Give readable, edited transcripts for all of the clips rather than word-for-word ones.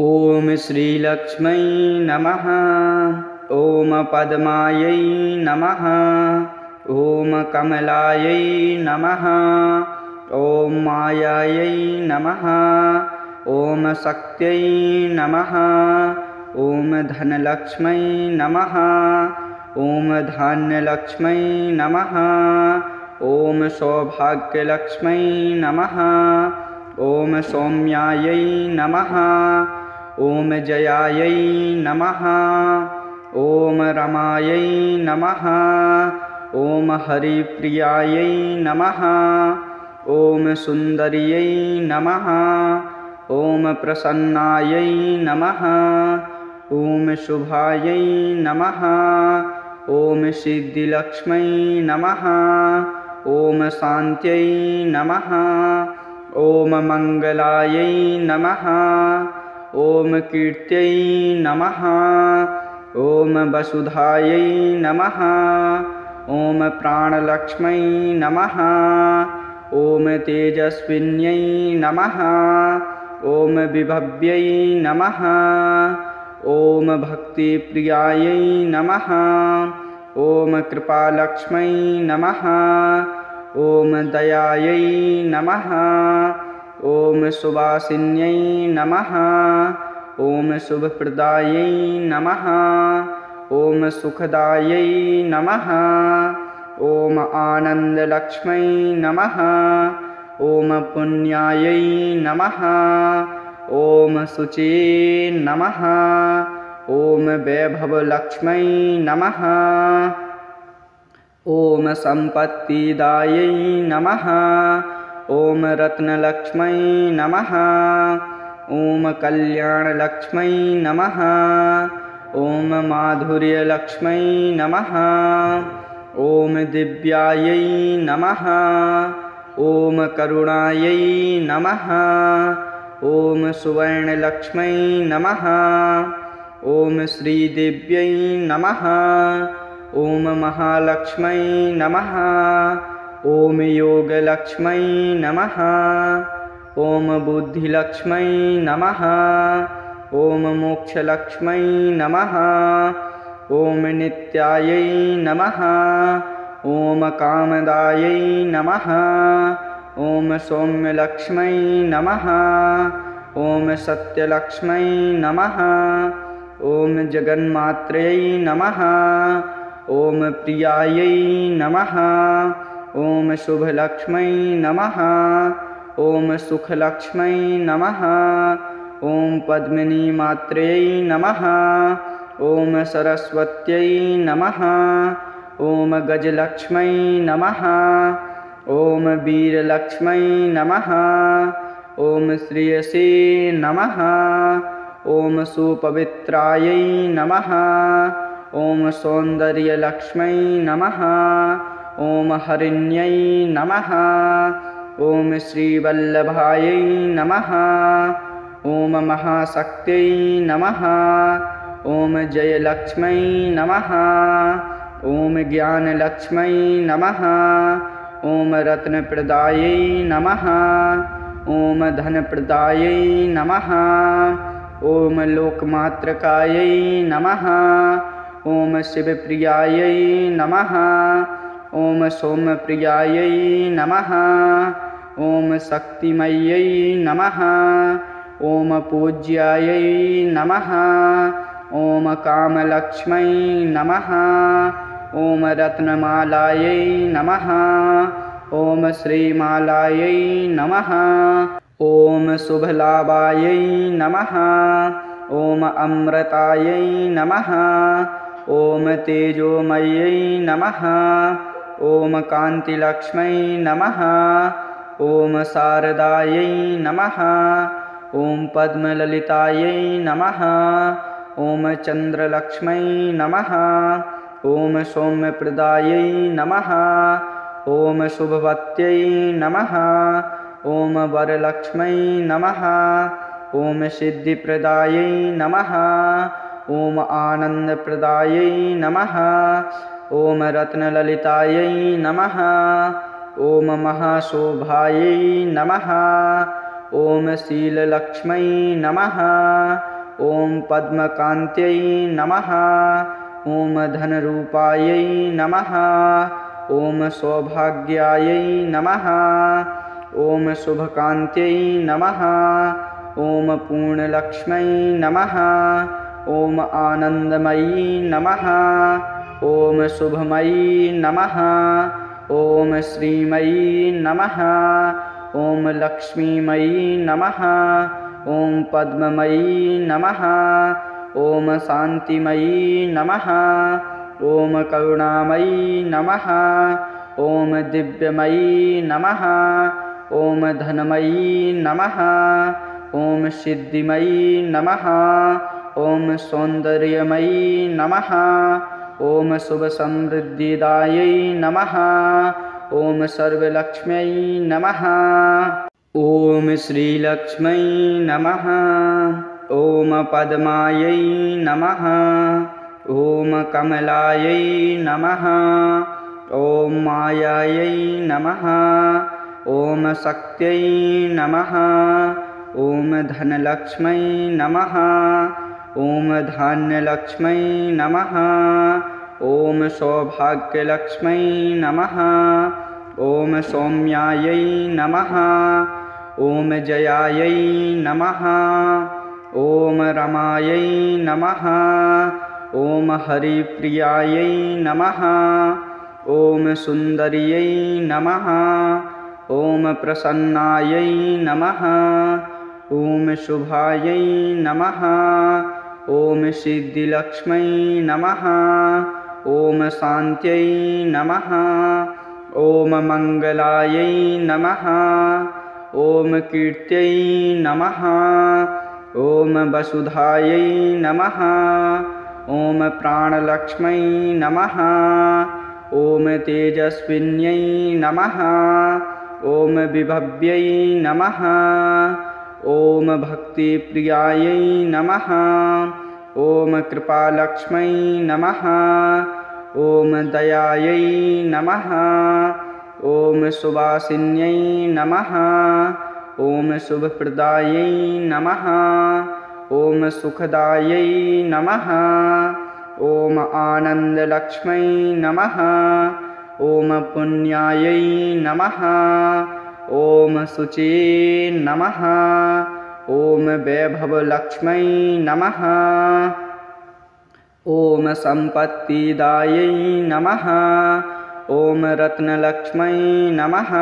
ॐ श्रीलक्ष्मै नमः। ॐ पद्मायै नमः। ॐ कमलायै नमः। ॐ मायायै नमः। ॐ शक्त्यै नमः। ॐ धनलक्ष्मै नमः। ॐ धान्यलक्ष्मै नमः। ॐ सौभाग्यलक्ष्मै नमः। ॐ सौम्यायै नमः। ॐ जयायै नमः। ॐ रमायै नमः। ॐ हरिप्रियायै नमः। ॐ सुन्दर्यै नमः। ॐ प्रसन्नायै नमः। ॐ शुभायै नमः। ॐ सिद्धिलक्ष्मै नमः। ॐ शान्त्यै नमः। ॐ मङ्गलायै नमः। ॐ कीर्त्यै नमः। ॐ वसुधायै नमः। ॐ प्राणलक्ष्मै नमः। ॐ तेजस्विन्यै नमः। ॐ विभव्यै नमः। ॐ भक्तिप्रियायै नमः। ॐ कृपालक्ष्मै नमः। ॐ दयायै नमः। ॐ सुवासिन्यै नमः। ॐ शुभप्रदायै नमः। ॐ सुखदायै नमः। ॐ आनन्दलक्ष्मै नमः। ॐ पुण्यायै नमः। ॐ शुचिये नमः। ॐ वैभवलक्ष्मै नमः। ॐ सम्पत्तिदायै नमः। ॐ रत्नलक्ष्मै नमः। ॐ कल्याणलक्ष्मै नमः। ॐ माधुर्यलक्ष्मै नमः। ॐ दिव्यायै नमः। ॐ करुणायै नमः। ॐ सुवर्णलक्ष्मै नमः। ॐ श्रीदेव्यै नमः। ॐ महालक्ष्मै नमः। ॐ योगलक्ष्मै नमः। ॐ बुद्धिलक्ष्मै नमः। ॐ मोक्षलक्ष्मै नमः। ॐ नित्यायै नमः। ॐ कामदायै नमः। ॐ सौम्यलक्ष्मै नमः। ॐ सत्यलक्ष्मै नमः। ॐ जगन्मात्र्यै नमः। ॐ प्रियायै नमः। ॐ शुभलक्ष्मै नमः। ॐ सुखलक्ष्मै नमः। ॐ पद्मिनीमात्र्यै नमः। ॐ सरस्वत्यै नमः। ॐ गजलक्ष्मै नमः। ॐ वीरलक्ष्मै नमः। ॐ श्रेयसे नमः। ॐ सुपवित्रायै नमः। ॐ सौन्दर्यलक्ष्मै नमः। ॐ हरिण्यै नमः। ॐ श्रीवल्लभायै नमः। ॐ महाशक्त्यै नमः। ॐ जयलक्ष्मै नमः। ॐ ज्ञानलक्ष्मै नमः। ॐ रत्नप्रदायै नमः। ॐ धनप्रदायै नमः। ॐ लोकमात्रकायै नमः। ॐ शिवप्रियायै नमः। ॐ सोमप्रियायै नमः। ॐ शक्तिमय्यै नमः। ॐ पूज्यायै नमः। ॐ कामलक्ष्मै नमः। ॐ रत्नमालायै नमः। ॐ श्रीमालायै नमः। ॐ शुभलाभायै नमः। ॐ अमृतायै नमः। ॐ तेजोमयै नमः। ॐ कान्तिलक्ष्मै नमः। ॐ शारदायै नमः। ॐ पद्मललितायै नमः। ॐ चन्द्रलक्ष्मै नमः। ॐ सौम्यप्रदायै नमः। ॐ शुभवत्यै नमः। ॐ वरलक्ष्मै नमः। ॐ सिद्धिप्रदायै नमः। ॐ आनन्दप्रदायै नमः। ॐ रत्नललितायै नमः। ॐ महाशोभायै नमः। ॐ शीललक्ष्मै नमः। ॐ पद्मकान्त्यै नमः। ॐ धनरूपायै नमः। ॐ सौभाग्यायै नमः। ॐ शुभकान्त्यै नमः। ॐ पूर्णलक्ष्मै नमः। ॐ आनन्दमयी नमः। ॐ शुभमयी नमः। ॐ श्रीमयी नमः। ॐ लक्ष्मीमयी नमः। ॐ पद्ममयी नमः। ॐ शान्तिमयी नमः। ॐ करुणामयी नमः। ॐ दिव्यमयी नमः। ॐ धनमयी नमः। ॐ सिद्धिमयी नमः। ॐ सौन्दर्यमयी नमः। ॐ शुभसमृद्धिदायै नमः। ॐ सर्वलक्ष्म्यै नमः। ॐ श्रीलक्ष्मै नमः। ॐ पद्मायै नमः। ॐ कमलायै नमः। ॐ मायायै नमः। ॐ शक्त्यै नमः। ॐ धनलक्ष्मै नमः। ॐ धान्यलक्ष्मै नमः। ॐ सौभाग्यलक्ष्मै नमः। ॐ सौम्यायै नमः। ॐ जयायै नमः। ॐ रमायै नमः। ॐ हरिप्रियायै नमः। ॐ सुन्दर्यै नमः। ॐ प्रसन्नायै नमः। ॐ शुभायै नमः। ॐ सिद्धिलक्ष्मै नमः। ॐ शान्त्यै नमः। ॐ मङ्गलायै नमः। ॐ कीर्त्यै नमः। ॐ वसुधायै नमः। ॐ प्राणलक्ष्मै नमः। ॐ तेजस्विन्यै नमः। ॐ विभव्यै नमः। ॐ भक्तिप्रियायै नमः। ॐ कृपालक्ष्मै नमः। ॐ दयायै नमः। ॐ सुवासिन्यै नमः। ॐ शुभप्रदायै नमः। ॐ सुखदायै नमः। ॐ आनन्दलक्ष्मै नमः। ॐ पुण्यायै नमः। ॐ शुचिये नमः। ॐ वैभवलक्ष्मै नमः। ॐ सम्पत्तिदायै नमः। ॐ रत्नलक्ष्मै नमः।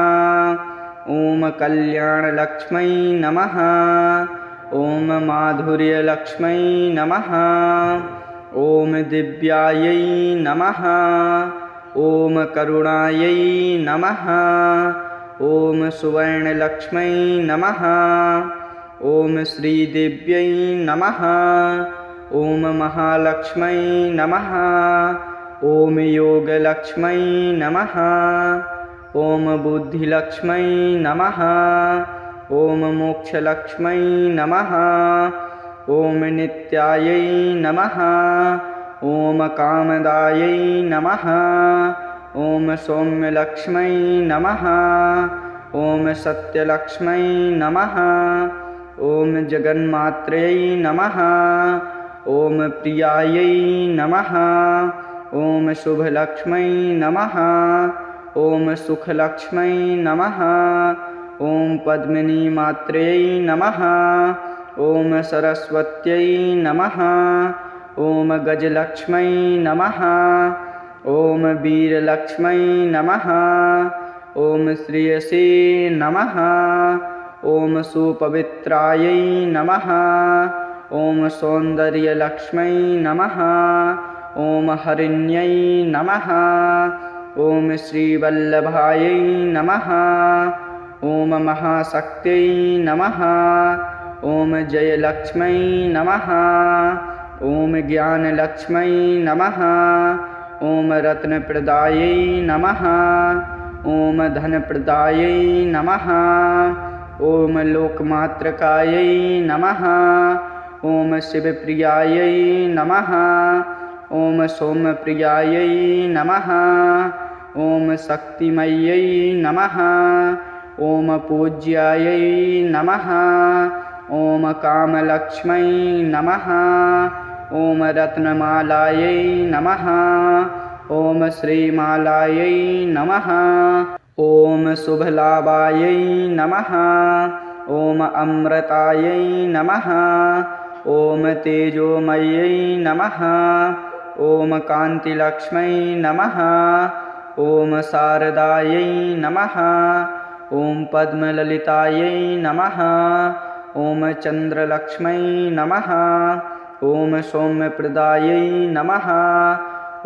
ॐ कल्याणलक्ष्मै नमः। ॐ माधुर्यलक्ष्मै नमः। ॐ दिव्यायै नमः। ॐ करुणायै नमः। ॐ सुवर्णलक्ष्मै नमः। ॐ श्रीदेव्यै नमः। ॐ महालक्ष्मै नमः। ॐ योगलक्ष्मै नमः। ॐ बुद्धिलक्ष्मै नमः। ॐ मोक्षलक्ष्मै नमः। ॐ नित्यायै नमः। ॐ कामदायै नमः। ॐ सौम्यलक्ष्मै नमः। ॐ सत्यलक्ष्मै नमः। ॐ जगन्मात्र्यै नमः। ॐ प्रियायै नमः। ॐ शुभलक्ष्मै नमः। ॐ सुखलक्ष्मै नमः। ॐ पद्मिनीमात्र्यै नमः। ॐ सरस्वत्यै नमः। ॐ गजलक्ष्मै नमः। ॐ वीरलक्ष्मै नमः। ॐ श्रेयसे नमः। ॐ सुपवित्रायै नमः। ॐ सौन्दर्यलक्ष्मै नमः। ॐ हरिण्यै नमः। ॐ श्रीवल्लभायै नमः। ॐ महाशक्त्यै नमः। ॐ जयलक्ष्मै नमः। ॐ ज्ञानलक्ष्मै नमः। ॐ रत्नप्रदायै नमः। ॐ धनप्रदायै नमः। ॐ लोकमात्रकायै नमः। ॐ शिवप्रियायै नमः। ॐ सोमप्रियायै नमः। ॐ शक्तिमय्यै नमः। ॐ पूज्यायै नमः। ॐ कामलक्ष्मै नमः। ॐ रत्नमालायै नमः। ॐ श्रीमालायै नमः। ॐ शुभलाभायै नमः। ॐ अमृतायै नमः। ॐ तेजोमयै नमः। ॐ कान्तिलक्ष्मै नमः। ॐ शारदायै नमः। ॐ पद्मललितायै नमः। ॐ चन्द्रलक्ष्मै नमः। ॐ सौम्यप्रदायै नमः।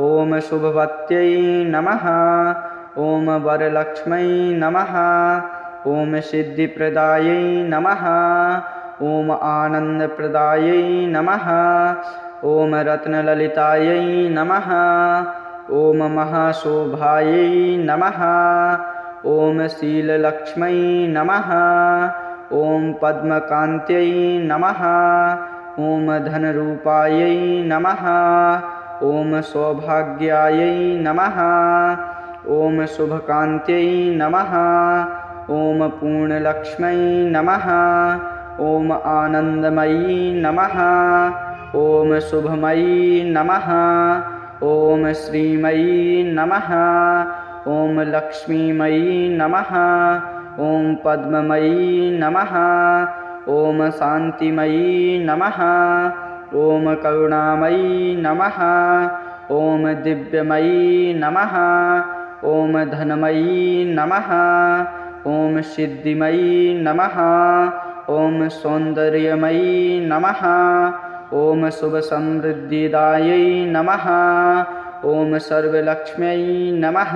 ॐ शुभवत्यै नमः। ॐ वरलक्ष्मै नमः। ॐ सिद्धिप्रदायै नमः। ॐ आनन्दप्रदायै नमः। ॐ रत्नललितायै नमः। ॐ महाशोभायै नमः। ॐ शीललक्ष्मै नमः। ॐ पद्मकान्त्यै नमः। ॐ धनरूपायै नमः। ॐ सौभाग्यायै नमः। ॐ शुभकान्त्यै नमः। ॐ पूर्णलक्ष्मै नमः। ॐ आनन्दमयी नमः। ॐ शुभमयी नमः। ॐ श्रीमयी नमः। ॐ लक्ष्मीमयी नमः। ॐ पद्ममयी नमः। ॐ शान्तिमयी नमः। ॐ करुणामयी नमः। ॐ दिव्यमयी नमः। ॐ धनमयी नमः। ॐ सिद्धिमयी नमः। ॐ सौन्दर्यमयी नमः। ॐ शुभसमृद्धिदायै नमः। ॐ सर्वलक्ष्म्यै नमः।